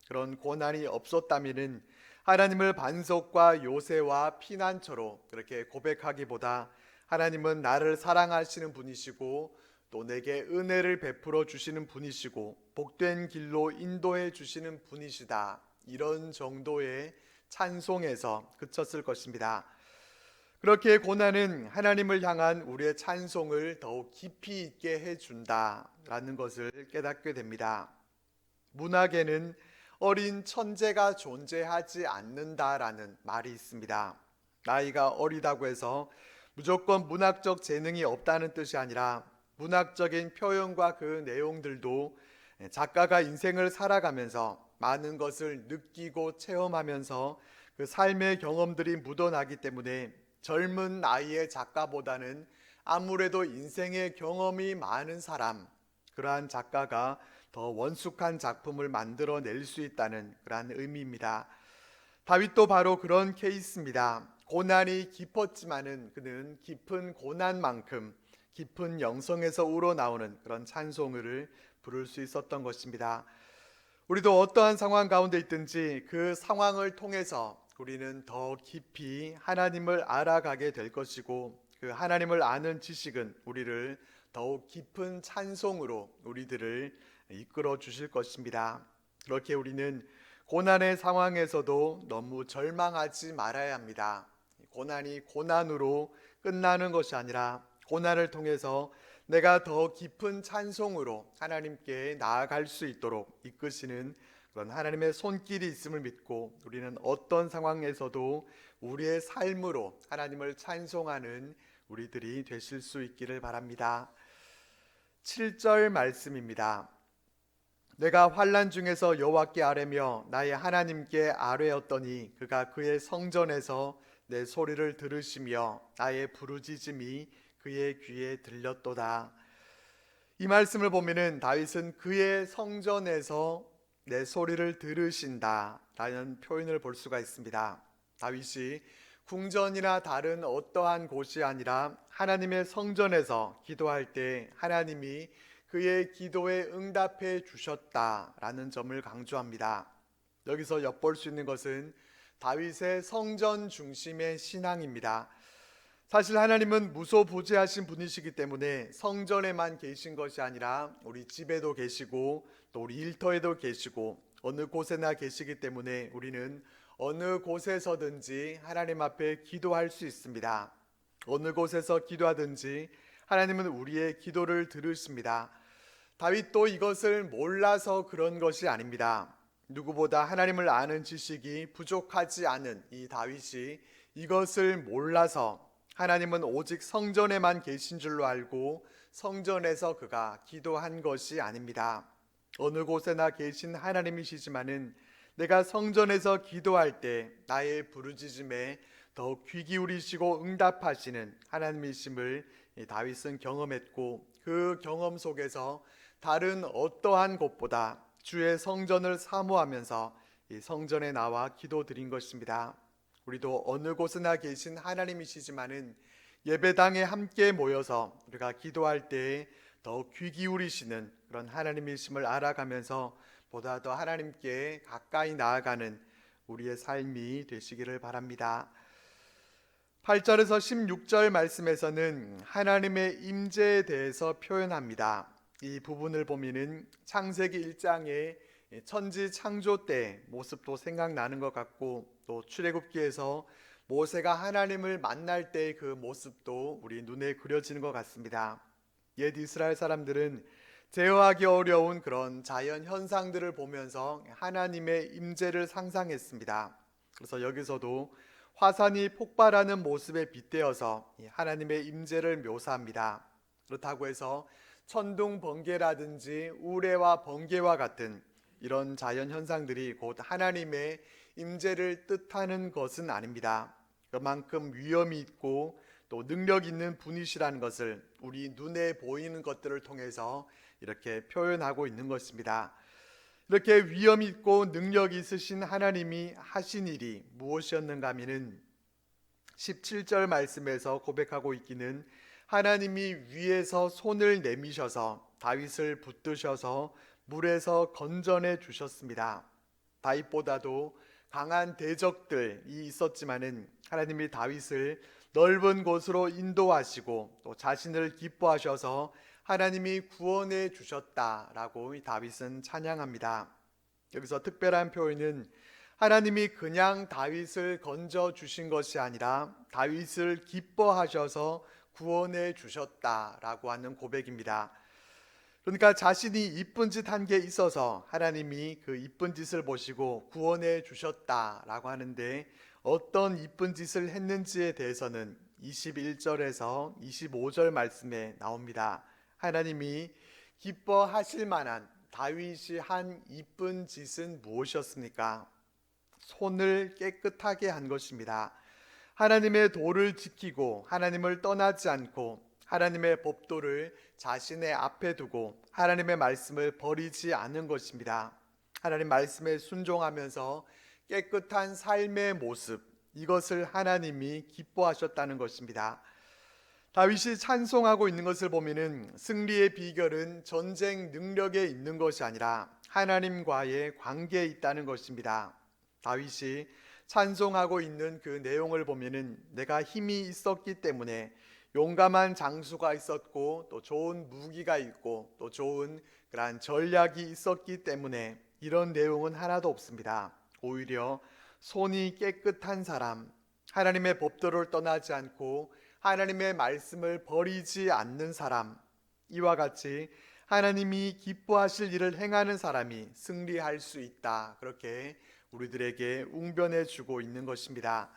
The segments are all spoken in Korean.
그런 고난이 없었다면은 하나님을 반석과 요새와 피난처로 그렇게 고백하기보다 하나님은 나를 사랑하시는 분이시고 또 내게 은혜를 베풀어 주시는 분이시고 복된 길로 인도해 주시는 분이시다, 이런 정도의 찬송에서 그쳤을 것입니다. 그렇게 고난은 하나님을 향한 우리의 찬송을 더욱 깊이 있게 해준다라는 것을 깨닫게 됩니다. 문학에는 어린 천재가 존재하지 않는다라는 말이 있습니다. 나이가 어리다고 해서 무조건 문학적 재능이 없다는 뜻이 아니라 문학적인 표현과 그 내용들도 작가가 인생을 살아가면서 많은 것을 느끼고 체험하면서 그 삶의 경험들이 묻어나기 때문에 젊은 나이의 작가보다는 아무래도 인생의 경험이 많은 사람, 그러한 작가가 더 원숙한 작품을 만들어낼 수 있다는 그러한 의미입니다. 다윗도 바로 그런 케이스입니다. 고난이 깊었지만은 그는 깊은 고난만큼 깊은 영성에서 우러나오는 그런 찬송을 부를 수 있었던 것입니다. 우리도 어떠한 상황 가운데 있든지 그 상황을 통해서 우리는 더 깊이 하나님을 알아가게 될 것이고, 그 하나님을 아는 지식은 우리를 더욱 깊은 찬송으로 우리들을 이끌어 주실 것입니다. 그렇게 우리는 고난의 상황에서도 너무 절망하지 말아야 합니다. 고난이 고난으로 끝나는 것이 아니라 고난을 통해서 내가 더 깊은 찬송으로 하나님께 나아갈 수 있도록 이끄시는 그런 하나님의 손길이 있음을 믿고 우리는 어떤 상황에서도 우리의 삶으로 하나님을 찬송하는 우리들이 되실 수 있기를 바랍니다. 7절 말씀입니다. 내가 환난 중에서 여호와께 아뢰며 나의 하나님께 아뢰었더니 그가 그의 성전에서 내 소리를 들으시며 나의 부르짖음이 그의 귀에 들렸도다. 이 말씀을 보면은 다윗은 그의 성전에서 내 소리를 들으신다 라는 표현을 볼 수가 있습니다. 다윗이 궁전이나 다른 어떠한 곳이 아니라 하나님의 성전에서 기도할 때 하나님이 그의 기도에 응답해 주셨다라는 점을 강조합니다. 여기서 엿볼 수 있는 것은 다윗의 성전 중심의 신앙입니다. 사실 하나님은 무소부재하신 분이시기 때문에 성전에만 계신 것이 아니라 우리 집에도 계시고 또 우리 일터에도 계시고 어느 곳에나 계시기 때문에 우리는 어느 곳에서든지 하나님 앞에 기도할 수 있습니다. 어느 곳에서 기도하든지 하나님은 우리의 기도를 들으십니다. 다윗도 이것을 몰라서 그런 것이 아닙니다. 누구보다 하나님을 아는 지식이 부족하지 않은 이 다윗이 이것을 몰라서 하나님은 오직 성전에만 계신 줄로 알고 성전에서 그가 기도한 것이 아닙니다. 어느 곳에나 계신 하나님이시지만은 내가 성전에서 기도할 때 나의 부르짖음에 더욱 귀 기울이시고 응답하시는 하나님이심을 다윗은 경험했고, 그 경험 속에서 다른 어떠한 곳보다 주의 성전을 사모하면서 이 성전에 나와 기도드린 것입니다. 우리도 어느 곳에나 계신 하나님이시지만은 예배당에 함께 모여서 우리가 기도할 때에 더욱 귀 기울이시는 그런 하나님이심을 알아가면서 보다 더 하나님께 가까이 나아가는 우리의 삶이 되시기를 바랍니다. 8절에서 16절 말씀에서는 하나님의 임재에 대해서 표현합니다. 이 부분을 보면은 창세기 1장의 천지 창조 때 모습도 생각나는 것 같고, 또 출애굽기에서 모세가 하나님을 만날 때의 그 모습도 우리 눈에 그려지는 것 같습니다. 옛 이스라엘 사람들은 제어하기 어려운 그런 자연 현상들을 보면서 하나님의 임재를 상상했습니다. 그래서 여기서도 화산이 폭발하는 모습에 빗대어서 하나님의 임재를 묘사합니다. 그렇다고 해서 천둥 번개라든지 우레와 번개와 같은 이런 자연 현상들이 곧 하나님의 임재를 뜻하는 것은 아닙니다. 그만큼 위험이 있고 또 능력 있는 분이시라는 것을 우리 눈에 보이는 것들을 통해서 이렇게 표현하고 있는 것입니다. 이렇게 위험 있고 능력 있으신 하나님이 하신 일이 무엇이었는가 하면은 17절 말씀에서 고백하고 있기는 하나님이 위에서 손을 내미셔서 다윗을 붙드셔서 물에서 건져내 주셨습니다. 다윗보다도 강한 대적들이 있었지만은 하나님이 다윗을 넓은 곳으로 인도하시고 또 자신을 기뻐하셔서 하나님이 구원해 주셨다라고 이 다윗은 찬양합니다. 여기서 특별한 표현은 하나님이 그냥 다윗을 건져 주신 것이 아니라 다윗을 기뻐하셔서 구원해 주셨다라고 하는 고백입니다. 그러니까 자신이 이쁜 짓 한 게 있어서 하나님이 그 이쁜 짓을 보시고 구원해 주셨다라고 하는데, 어떤 이쁜 짓을 했는지에 대해서는 21절에서 25절 말씀에 나옵니다. 하나님이 기뻐하실 만한 다윗이 한 이쁜 짓은 무엇이었습니까? 손을 깨끗하게 한 것입니다. 하나님의 도를 지키고 하나님을 떠나지 않고 하나님의 법도를 자신의 앞에 두고 하나님의 말씀을 버리지 않은 것입니다. 하나님 말씀에 순종하면서 깨끗한 삶의 모습, 이것을 하나님이 기뻐하셨다는 것입니다. 다윗이 찬송하고 있는 것을 보면은 승리의 비결은 전쟁 능력에 있는 것이 아니라 하나님과의 관계에 있다는 것입니다. 다윗이 찬송하고 있는 그 내용을 보면은 내가 힘이 있었기 때문에, 용감한 장수가 있었고 또 좋은 무기가 있고 또 좋은 그러한 전략이 있었기 때문에, 이런 내용은 하나도 없습니다. 오히려 손이 깨끗한 사람, 하나님의 법도를 떠나지 않고 하나님의 말씀을 버리지 않는 사람, 이와 같이 하나님이 기뻐하실 일을 행하는 사람이 승리할 수 있다, 그렇게 우리들에게 웅변해 주고 있는 것입니다.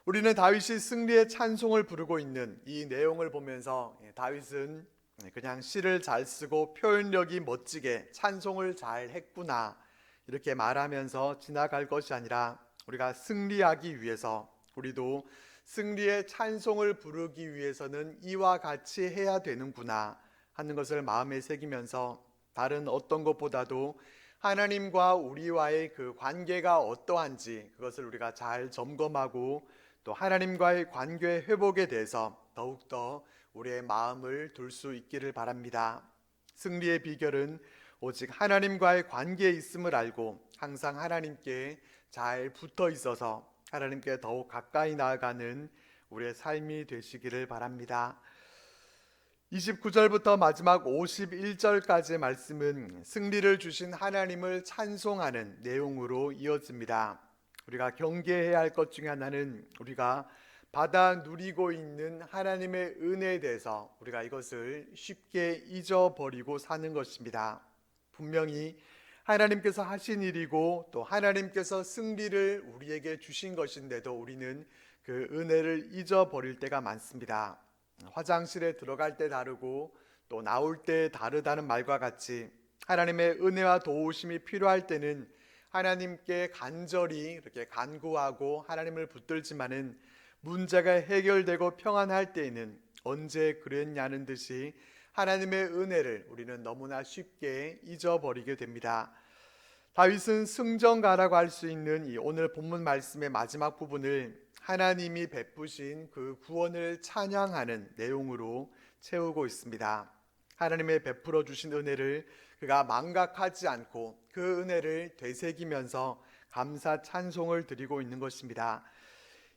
우리는 다윗이 승리의 찬송을 부르고 있는 이 내용을 보면서 다윗은 그냥 시를 잘 쓰고 표현력이 멋지게 찬송을 잘 했구나, 이렇게 말하면서 지나갈 것이 아니라 우리가 승리하기 위해서, 우리도 승리의 찬송을 부르기 위해서는 이와 같이 해야 되는구나 하는 것을 마음에 새기면서, 다른 어떤 것보다도 하나님과 우리와의 그 관계가 어떠한지 그것을 우리가 잘 점검하고 또 하나님과의 관계 회복에 대해서 더욱더 우리의 마음을 둘 수 있기를 바랍니다. 승리의 비결은 오직 하나님과의 관계에 있음을 알고 항상 하나님께 잘 붙어 있어서 하나님께 더욱 가까이 나아가는 우리의 삶이 되시기를 바랍니다. 29절부터 마지막 51절까지의 말씀은 승리를 주신 하나님을 찬송하는 내용으로 이어집니다. 우리가 경계해야 할 것 중에 하나는 우리가 받아 누리고 있는 하나님의 은혜에 대해서 우리가 이것을 쉽게 잊어버리고 사는 것입니다. 분명히 하나님께서 하신 일이고 또 하나님께서 승리를 우리에게 주신 것인데도 우리는 그 은혜를 잊어버릴 때가 많습니다. 화장실에 들어갈 때 다르고 또 나올 때 다르다는 말과 같이, 하나님의 은혜와 도우심이 필요할 때는 하나님께 간절히 이렇게 간구하고 하나님을 붙들지만은, 문제가 해결되고 평안할 때에는 언제 그랬냐는 듯이 하나님의 은혜를 우리는 너무나 쉽게 잊어버리게 됩니다. 다윗은 승전가라고 할 수 있는 이 오늘 본문 말씀의 마지막 부분을 하나님이 베푸신 그 구원을 찬양하는 내용으로 채우고 있습니다. 하나님의 베풀어 주신 은혜를 그가 망각하지 않고 그 은혜를 되새기면서 감사 찬송을 드리고 있는 것입니다.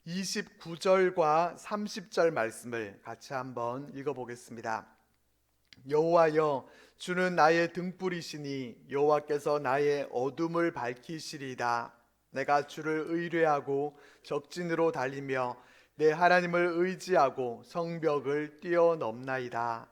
29절과 30절 말씀을 같이 한번 읽어보겠습니다. 여호와여, 주는 나의 등불이시니 여호와께서 나의 어둠을 밝히시리이다. 내가 주를 의뢰하고 적진으로 달리며 내 하나님을 의지하고 성벽을 뛰어넘나이다.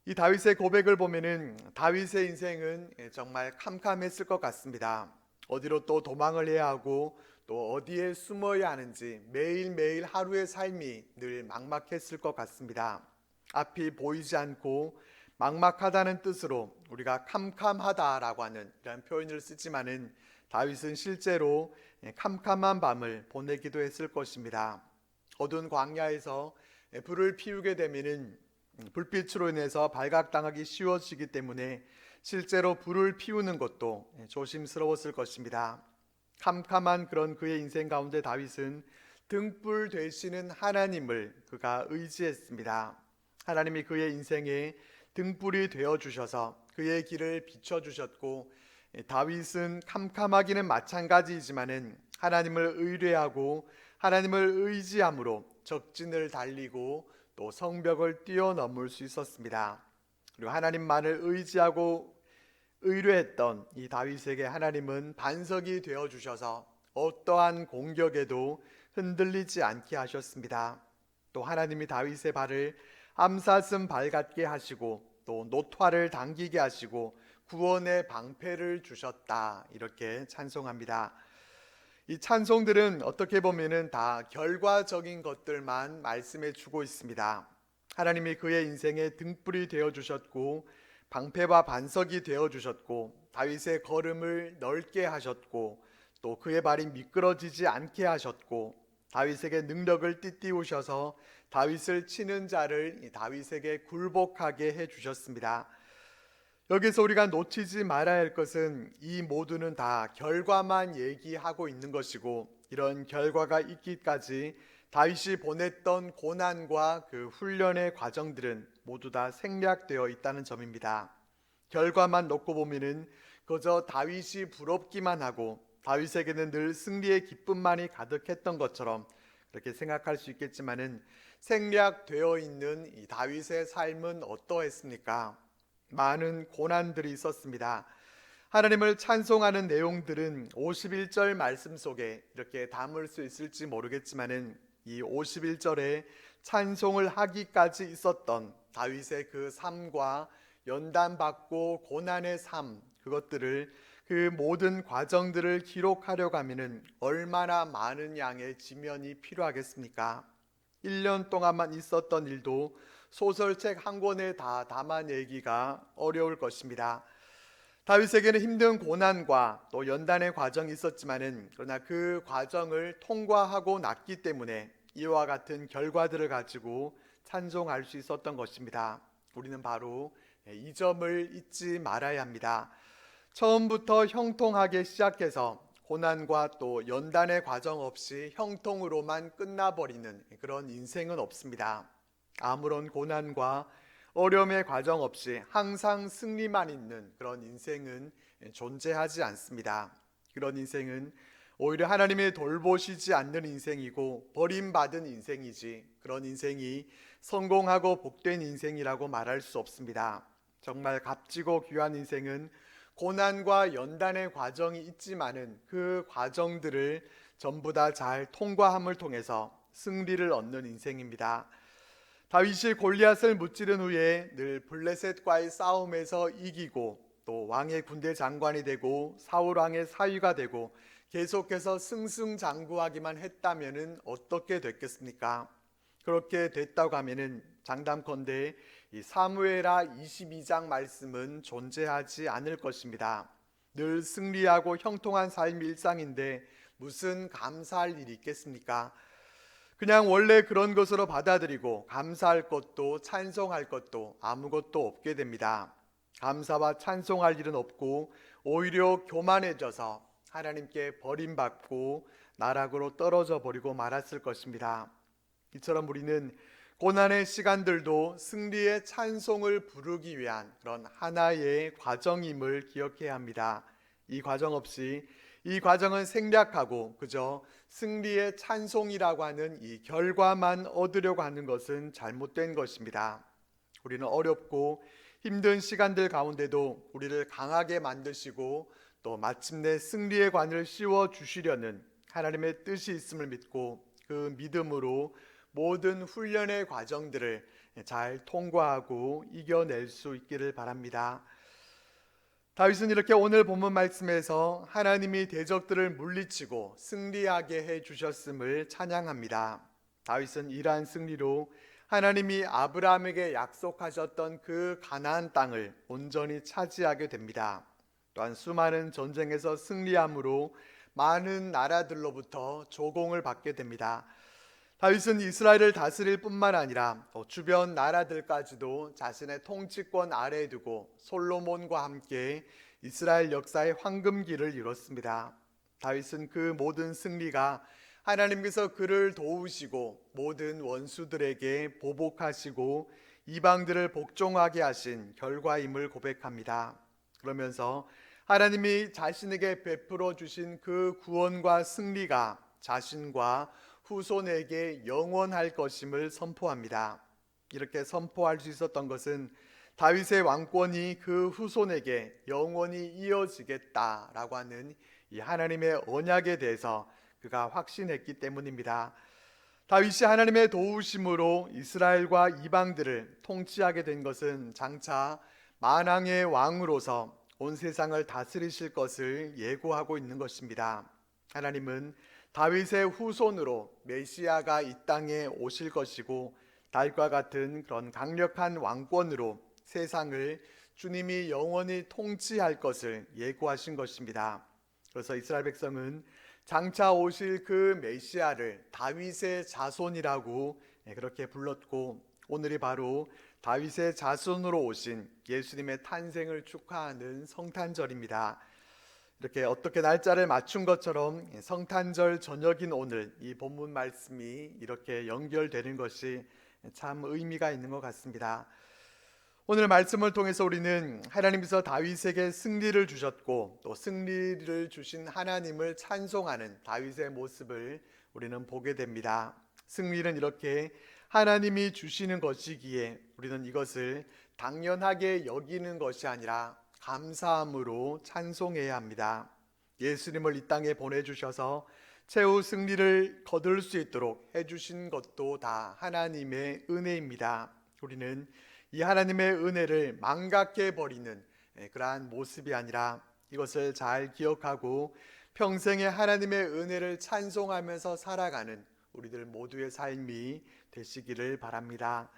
이 다윗의 고백을 보면은 다윗의 인생은 정말 캄캄했을 것 같습니다. 어디로 또 도망을 해야 하고 또 어디에 숨어야 하는지 매일매일 하루의 삶이 늘 막막했을 것 같습니다. 앞이 보이지 않고 막막하다는 뜻으로 우리가 캄캄하다라고 하는 이런 표현을 쓰지만은, 다윗은 실제로 캄캄한 밤을 보내기도 했을 것입니다. 어두운 광야에서 불을 피우게 되면은 불빛으로 인해서 발각당하기 쉬워지기 때문에 실제로 불을 피우는 것도 조심스러웠을 것입니다. 캄캄한 그런 그의 인생 가운데 다윗은 등불 되시는 하나님을 그가 의지했습니다. 하나님이 그의 인생에 등불이 되어 주셔서 그의 길을 비춰 주셨고, 다윗은 캄캄하기는 마찬가지이지만은 하나님을 의뢰하고 하나님을 의지함으로 적진을 달리고 또 성벽을 뛰어넘을 수 있었습니다. 그리고 하나님만을 의지하고 의뢰했던 이 다윗에게 하나님은 반석이 되어 주셔서 어떠한 공격에도 흔들리지 않게 하셨습니다. 또 하나님이 다윗의 발을 암사슴 발 같게 하시고 또 노토화를 당기게 하시고 구원의 방패를 주셨다, 이렇게 찬송합니다. 이 찬송들은 어떻게 보면은 다 결과적인 것들만 말씀해 주고 있습니다. 하나님이 그의 인생에 등불이 되어 주셨고 방패와 반석이 되어 주셨고 다윗의 걸음을 넓게 하셨고 또 그의 발이 미끄러지지 않게 하셨고 다윗에게 능력을 띠띠우셔서 다윗을 치는 자를 다윗에게 굴복하게 해 주셨습니다. 여기서 우리가 놓치지 말아야 할 것은 이 모두는 다 결과만 얘기하고 있는 것이고 이런 결과가 있기까지 다윗이 보냈던 고난과 그 훈련의 과정들은 모두 다 생략되어 있다는 점입니다. 결과만 놓고 보면은 그저 다윗이 부럽기만 하고 다윗에게는 늘 승리의 기쁨만이 가득했던 것처럼 그렇게 생각할 수 있겠지만은 생략되어 있는 이 다윗의 삶은 어떠했습니까? 많은 고난들이 있었습니다. 하나님을 찬송하는 내용들은 51절 말씀 속에 이렇게 담을 수 있을지 모르겠지만은 이 51절에 찬송을 하기까지 있었던 다윗의 그 삶과 연단받고 고난의 삶, 그것들을 그 모든 과정들을 기록하려고 하면은 얼마나 많은 양의 지면이 필요하겠습니까? 1년 동안만 있었던 일도 소설책 한 권에 다 담아내기가 어려울 것입니다. 다윗에게는 힘든 고난과 또 연단의 과정이 있었지만은 그러나 그 과정을 통과하고 났기 때문에 이와 같은 결과들을 가지고 찬송할 수 있었던 것입니다. 우리는 바로 이 점을 잊지 말아야 합니다. 처음부터 형통하게 시작해서 고난과 또 연단의 과정 없이 형통으로만 끝나버리는 그런 인생은 없습니다. 아무런 고난과 어려움의 과정 없이 항상 승리만 있는 그런 인생은 존재하지 않습니다. 그런 인생은 오히려 하나님의 돌보시지 않는 인생이고 버림받은 인생이지, 그런 인생이 성공하고 복된 인생이라고 말할 수 없습니다. 정말 값지고 귀한 인생은 고난과 연단의 과정이 있지만은 그 과정들을 전부 다 잘 통과함을 통해서 승리를 얻는 인생입니다. 다윗이 골리앗을 무찌른 후에 늘 블레셋과의 싸움에서 이기고 또 왕의 군대 장관이 되고 사울 왕의 사위가 되고 계속해서 승승장구하기만 했다면은 어떻게 됐겠습니까? 그렇게 됐다고 하면은 장담컨대 이 사무엘하 22장 말씀은 존재하지 않을 것입니다. 늘 승리하고 형통한 삶이 일상인데 무슨 감사할 일이 있겠습니까? 그냥 원래 그런 것으로 받아들이고 감사할 것도 찬송할 것도 아무것도 없게 됩니다. 감사와 찬송할 일은 없고 오히려 교만해져서 하나님께 버림받고 나락으로 떨어져 버리고 말았을 것입니다. 이처럼 우리는 고난의 시간들도 승리의 찬송을 부르기 위한 그런 하나의 과정임을 기억해야 합니다. 이 과정 없이 이 과정은 생략하고 그저 승리의 찬송이라고 하는 이 결과만 얻으려고 하는 것은 잘못된 것입니다. 우리는 어렵고 힘든 시간들 가운데도 우리를 강하게 만드시고 또 마침내 승리의 관을 씌워 주시려는 하나님의 뜻이 있음을 믿고 그 믿음으로 모든 훈련의 과정들을 잘 통과하고 이겨낼 수 있기를 바랍니다. 다윗은 이렇게 오늘 본문 말씀에서 하나님이 대적들을 물리치고 승리하게 해 주셨음을 찬양합니다. 다윗은 이러한 승리로 하나님이 아브라함에게 약속하셨던 그 가나안 땅을 온전히 차지하게 됩니다. 또한 수많은 전쟁에서 승리함으로 많은 나라들로부터 조공을 받게 됩니다. 다윗은 이스라엘을 다스릴 뿐만 아니라 주변 나라들까지도 자신의 통치권 아래에 두고 솔로몬과 함께 이스라엘 역사의 황금기를 이뤘습니다. 다윗은 그 모든 승리가 하나님께서 그를 도우시고 모든 원수들에게 보복하시고 이방들을 복종하게 하신 결과임을 고백합니다. 그러면서 하나님이 자신에게 베풀어 주신 그 구원과 승리가 자신과 후손에게 영원할 것임을 선포합니다. 이렇게 선포할 수 있었던 것은 다윗의 왕권이 그 후손에게 영원히 이어지겠다라고 하는 이 하나님의 언약에 대해서 그가 확신했기 때문입니다. 다윗이 하나님의 도우심으로 이스라엘과 이방들을 통치하게 된 것은 장차 만왕의 왕으로서 온 세상을 다스리실 것을 예고하고 있는 것입니다. 하나님은 다윗의 후손으로 메시아가 이 땅에 오실 것이고 다윗과 같은 그런 강력한 왕권으로 세상을 주님이 영원히 통치할 것을 예고하신 것입니다. 그래서 이스라엘 백성은 장차 오실 그 메시아를 다윗의 자손이라고 그렇게 불렀고, 오늘이 바로 다윗의 자손으로 오신 예수님의 탄생을 축하하는 성탄절입니다. 이렇게 어떻게 날짜를 맞춘 것처럼 성탄절 저녁인 오늘 이 본문 말씀이 이렇게 연결되는 것이 참 의미가 있는 것 같습니다. 오늘 말씀을 통해서 우리는 하나님께서 다윗에게 승리를 주셨고 또 승리를 주신 하나님을 찬송하는 다윗의 모습을 우리는 보게 됩니다. 승리는 이렇게 하나님이 주시는 것이기에 우리는 이것을 당연하게 여기는 것이 아니라 감사함으로 찬송해야 합니다. 예수님을 이 땅에 보내주셔서 최후 승리를 거둘 수 있도록 해주신 것도 다 하나님의 은혜입니다. 우리는 이 하나님의 은혜를 망각해 버리는 그러한 모습이 아니라 이것을 잘 기억하고 평생에 하나님의 은혜를 찬송하면서 살아가는 우리들 모두의 삶이 되시기를 바랍니다.